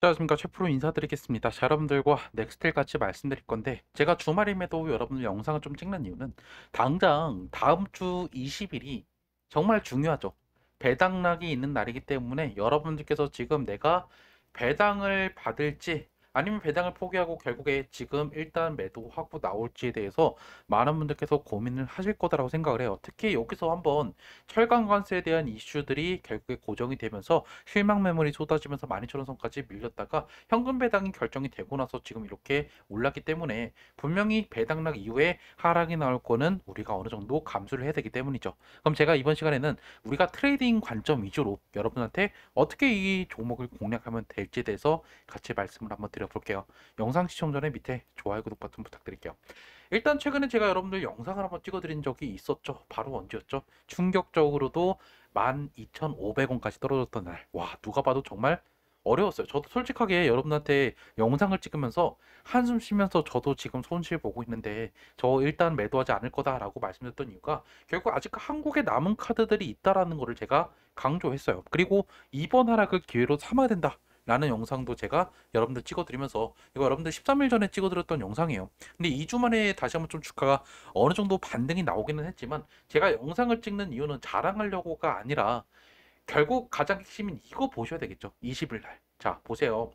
안녕하십니까, 최프로 인사드리겠습니다. 자, 여러분들과 넥스텔 같이 말씀드릴 건데, 제가 주말임에도 여러분들 영상을 좀 찍는 이유는 당장 다음 주 20일이 정말 중요하죠. 배당락이 있는 날이기 때문에 여러분들께서 지금 내가 배당을 받을지 아니면 배당을 포기하고 결국에 지금 일단 매도하고 나올지에 대해서 많은 분들께서 고민을 하실 거다라고 생각을 해요. 특히 여기서 한번 철강 관세에 대한 이슈들이 결국에 고정이 되면서 실망 매물이 쏟아지면서 12,000원선까지 밀렸다가 현금 배당이 결정이 되고 나서 지금 이렇게 올랐기 때문에 분명히 배당락 이후에 하락이 나올 거는 우리가 어느 정도 감수를 해야 되기 때문이죠. 그럼 제가 이번 시간에는 우리가 트레이딩 관점 위주로 여러분한테 어떻게 이 종목을 공략하면 될지에 대해서 같이 말씀을 한번 드려볼게요. 영상 시청 전에 밑에 좋아요, 구독 버튼 부탁드릴게요. 일단 최근에 제가 여러분들 영상을 한번 찍어드린 적이 있었죠. 바로 언제였죠? 충격적으로도 12,500원까지 떨어졌던 날. 와, 누가 봐도 정말 어려웠어요. 저도 솔직하게 여러분한테 영상을 찍으면서 한숨 쉬면서 저도 지금 손실 보고 있는데 저 일단 매도하지 않을 거다라고 말씀드렸던 이유가 결국 아직 한국에 남은 카드들이 있다라는 거를 제가 강조했어요. 그리고 이번 하락을 기회로 삼아야 된다. 라는 영상도 제가 여러분들 찍어드리면서 이거 여러분들 13일 전에 찍어드렸던 영상이에요. 근데 2주 만에 다시 한번 좀 주가가 어느 정도 반등이 나오기는 했지만 제가 영상을 찍는 이유는 자랑하려고가 아니라 결국 가장 핵심인 이거 보셔야 되겠죠. 20일 날. 자, 보세요.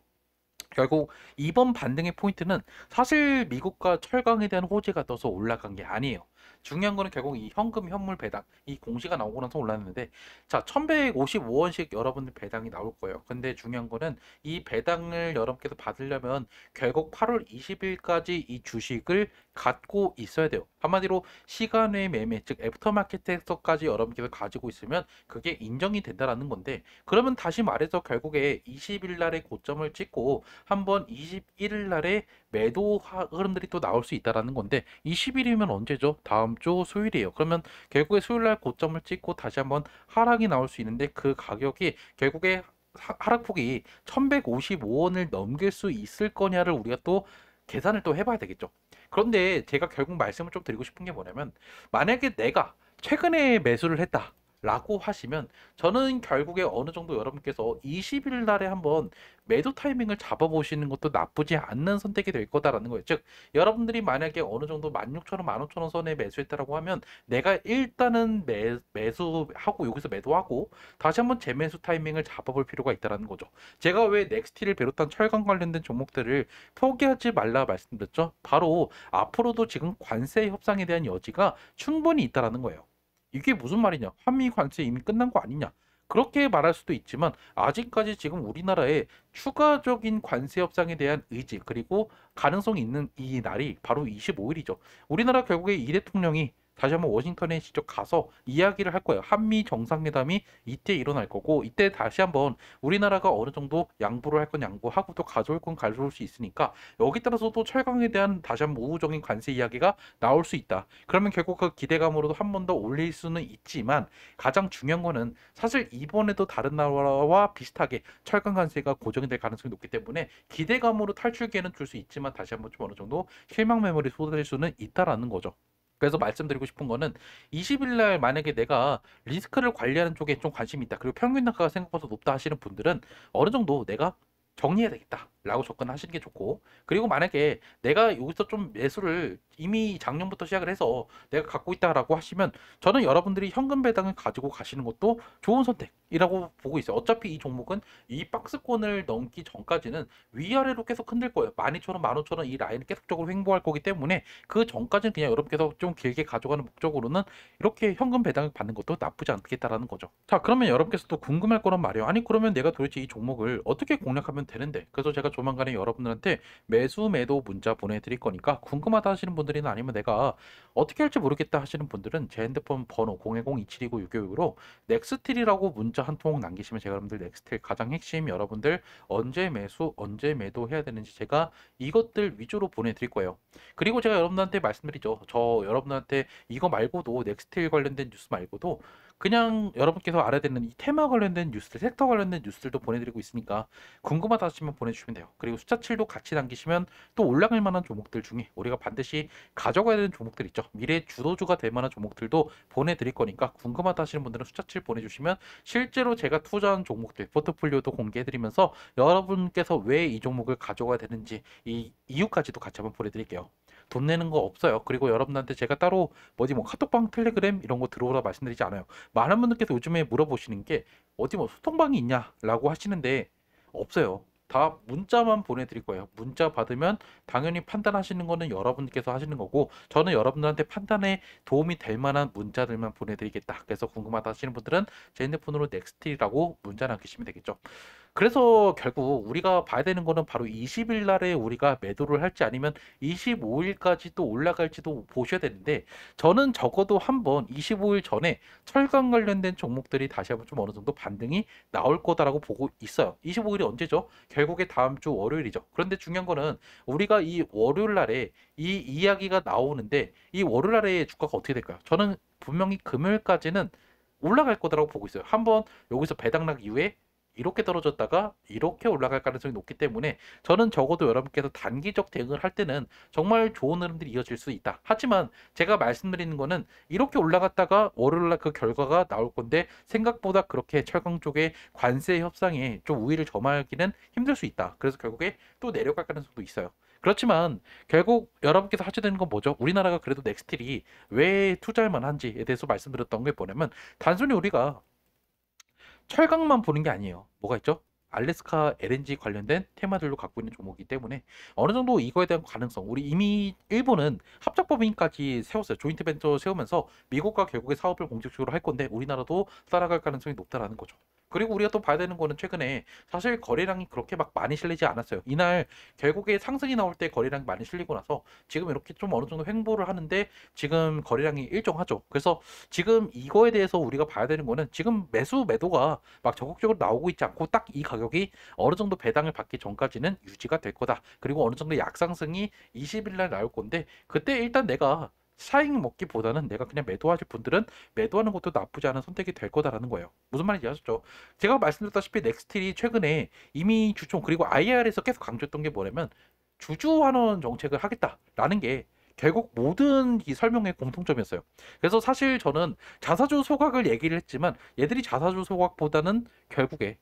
결국 이번 반등의 포인트는 사실 미국과 철강에 대한 호재가 떠서 올라간 게 아니에요. 중요한 거는 결국 이 현금 현물 배당 이 공시가 나오고 나서 올랐는데 자 1155원씩 여러분들 배당이 나올 거예요. 근데 중요한 거는 이 배당을 여러분께서 받으려면 결국 8월 20일까지 이 주식을 갖고 있어야 돼요. 한마디로 시간외 매매 즉 애프터마켓에서까지 여러분께서 가지고 있으면 그게 인정이 된다라는 건데 그러면 다시 말해서 결국에 20일 날에 고점을 찍고 한번 21일 날에 매도 흐름들이 또 나올 수 있다라는 건데 20일이면 언제죠? 다음 주 수요일이에요. 그러면 결국에 수요일 날 고점을 찍고 다시 한번 하락이 나올 수 있는데 그 가격이 결국에 하락폭이 1155원을 넘길 수 있을 거냐를 우리가 또 계산을 또 해봐야 되겠죠. 그런데 제가 결국 말씀을 좀 드리고 싶은 게 뭐냐면 만약에 내가 최근에 매수를 했다. 라고 하시면 저는 결국에 어느 정도 여러분께서 20일 날에 한번 매도 타이밍을 잡아보시는 것도 나쁘지 않는 선택이 될 거다라는 거예요. 즉, 여러분들이 만약에 어느 정도 16,000원, 15,000원 선에 매수했다라고 하면 내가 일단은 매수하고 여기서 매도하고 다시 한번 재매수 타이밍을 잡아볼 필요가 있다라는 거죠. 제가 왜 넥스티를 비롯한 철강 관련된 종목들을 포기하지 말라 말씀드렸죠? 바로 앞으로도 지금 관세 협상에 대한 여지가 충분히 있다라는 거예요. 이게 무슨 말이냐? 한미 관세 이미 끝난 거 아니냐? 그렇게 말할 수도 있지만 아직까지 지금 우리나라에 추가적인 관세 협상에 대한 의지 그리고 가능성이 있는 이 날이 바로 25일이죠. 우리나라 결국에 이 대통령이 다시 한번 워싱턴에 직접 가서 이야기를 할 거예요. 한미 정상회담이 이때 일어날 거고 이때 다시 한번 우리나라가 어느 정도 양보를 할 건 양보하고 또 가져올 건 가져올 수 있으니까 여기 따라서도 철강에 대한 다시 한번 우호적인 관세 이야기가 나올 수 있다. 그러면 결국 그 기대감으로도 한 번 더 올릴 수는 있지만 가장 중요한 거는 사실 이번에도 다른 나라와 비슷하게 철강 관세가 고정이 될 가능성이 높기 때문에 기대감으로 탈출 기회는 줄 수 있지만 다시 한번 좀 어느 정도 실망 매물이 쏟아질 수는 있다라는 거죠. 그래서 말씀드리고 싶은 거는 20일 날 만약에 내가 리스크를 관리하는 쪽에 좀 관심이 있다. 그리고 평균 단가가 생각보다 높다 하시는 분들은 어느 정도 내가 정리해야 되겠다라고 접근하시는 게 좋고 그리고 만약에 내가 여기서 좀 매수를 이미 작년부터 시작을 해서 내가 갖고 있다라고 하시면 저는 여러분들이 현금 배당을 가지고 가시는 것도 좋은 선택이라고 보고 있어요. 어차피 이 종목은 이 박스권을 넘기 전까지는 위아래로 계속 흔들 거예요. 12,000원, 15,000원 이 라인을 계속적으로 횡보할 거기 때문에 그 전까지는 그냥 여러분께서 좀 길게 가져가는 목적으로는 이렇게 현금 배당을 받는 것도 나쁘지 않겠다라는 거죠. 자, 그러면 여러분께서 또 궁금할 거란 말이에요. 아니, 그러면 내가 도대체 이 종목을 어떻게 공략하면 되는데? 그래서 제가 조만간에 여러분들한테 매수, 매도 문자 보내드릴 거니까 궁금하다 하시는 분들이나 아니면 내가 어떻게 할지 모르겠다 하시는 분들은 제 핸드폰 번호 010-2729-656으로 넥스틸이라고 문자 한 통 남기시면 제가 여러분들 넥스틸 가장 핵심 여러분들 언제 매수, 언제 매도 해야 되는지 제가 이것들 위주로 보내드릴 거예요. 그리고 제가 여러분들한테 말씀드리죠. 저 여러분들한테 이거 말고도 넥스틸 관련된 뉴스 말고도 그냥 여러분께서 알아야 되는 이 테마 관련된 뉴스들, 섹터 관련된 뉴스들도 보내드리고 있으니까 궁금하다 하시면 보내주시면 돼요. 그리고 숫자칠도 같이 남기시면 또 올라갈 만한 종목들 중에 우리가 반드시 가져가야 되는 종목들 있죠. 미래 주도주가 될 만한 종목들도 보내드릴 거니까 궁금하다 하시는 분들은 숫자칠 보내주시면 실제로 제가 투자한 종목들 포트폴리오도 공개해드리면서 여러분께서 왜 이 종목을 가져가야 되는지 이 이유까지도 같이 한번 보내드릴게요. 돈 내는 거 없어요. 그리고 여러분한테 제가 따로 뭐지 뭐 카톡방, 텔레그램 이런 거 들어오라 말씀드리지 않아요. 많은 분들께서 요즘에 물어보시는 게 어디 뭐 소통방이 있냐라고 하시는데 없어요. 다 문자만 보내드릴 거예요. 문자 받으면 당연히 판단하시는 거는 여러분께서 하시는 거고 저는 여러분들한테 판단에 도움이 될 만한 문자들만 보내드리겠다. 그래서 궁금하다 하시는 분들은 제 핸드폰으로 넥스트라고 문자 남기시면 되겠죠. 그래서 결국 우리가 봐야 되는 거는 바로 20일 날에 우리가 매도를 할지 아니면 25일까지 또 올라갈지도 보셔야 되는데 저는 적어도 한번 25일 전에 철강 관련된 종목들이 다시 한번 좀 어느 정도 반등이 나올 거다라고 보고 있어요. 25일이 언제죠? 결국에 다음 주 월요일이죠. 그런데 중요한 거는 우리가 이 월요일 날에 이 이야기가 나오는데 이 월요일 날에 주가가 어떻게 될까요? 저는 분명히 금요일까지는 올라갈 거다라고 보고 있어요. 한번 여기서 배당락 이후에 이렇게 떨어졌다가 이렇게 올라갈 가능성이 높기 때문에 저는 적어도 여러분께서 단기적 대응을 할 때는 정말 좋은 흐름들이 이어질 수 있다. 하지만 제가 말씀드리는 거는 이렇게 올라갔다가 월요일날 그 결과가 나올 건데 생각보다 그렇게 철강 쪽의 관세 협상에 좀 우위를 점하기는 힘들 수 있다. 그래서 결국에 또 내려갈 가능성도 있어요. 그렇지만 결국 여러분께서 하셔야 되는 건 뭐죠? 우리나라가 그래도 넥스틸이 왜 투자할 만한지에 대해서 말씀드렸던 게 뭐냐면 단순히 우리가 철강만 보는 게 아니에요. 뭐가 있죠? 알래스카 LNG 관련된 테마들로 갖고 있는 종목이기 때문에 어느 정도 이거에 대한 가능성, 우리 이미 일본은 합작법인까지 세웠어요. 조인트 벤처 세우면서 미국과 결국에 사업을 공식적으로 할 건데 우리나라도 따라갈 가능성이 높다라는 거죠. 그리고 우리가 또 봐야 되는 거는 최근에 사실 거래량이 그렇게 막 많이 실리지 않았어요. 이날 결국에 상승이 나올 때 거래량이 많이 실리고 나서 지금 이렇게 좀 어느 정도 횡보를 하는데 지금 거래량이 일정하죠. 그래서 지금 이거에 대해서 우리가 봐야 되는 거는 지금 매도가 막 적극적으로 나오고 있지 않고 딱 이 가격이 어느 정도 배당을 받기 전까지는 유지가 될 거다. 그리고 어느 정도 약상승이 20일 날 나올 건데 그때 일단 내가 사익 먹기보다는 내가 그냥 매도하실 분들은 매도하는 것도 나쁘지 않은 선택이 될 거다라는 거예요. 무슨 말인지 아셨죠? 제가 말씀드렸다시피 넥스틸이 최근에 이미 주총 그리고 IR에서 계속 강조했던 게 뭐냐면 주주 환원 정책을 하겠다라는 게 결국 모든 이 설명의 공통점이었어요. 그래서 사실 저는 자사주 소각을 얘기를 했지만 얘들이 자사주 소각보다는 결국에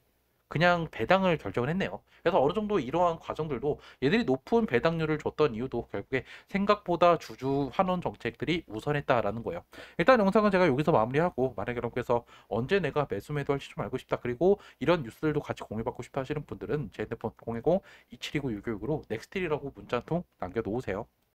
그냥 배당을 결정을 했네요. 그래서 어느 정도 이러한 과정들도 얘들이 높은 배당률을 줬던 이유도 결국에 생각보다 주주 환원 정책들이 우선했다라는 거예요. 일단 영상은 제가 여기서 마무리하고 만약에 여러분께서 언제 내가 매수매도할지 좀 알고 싶다. 그리고 이런 뉴스들도 같이 공유받고 싶다 하시는 분들은 제 핸드폰 010-2729-666으로 넥스틸이라고 문자 한 통 남겨놓으세요.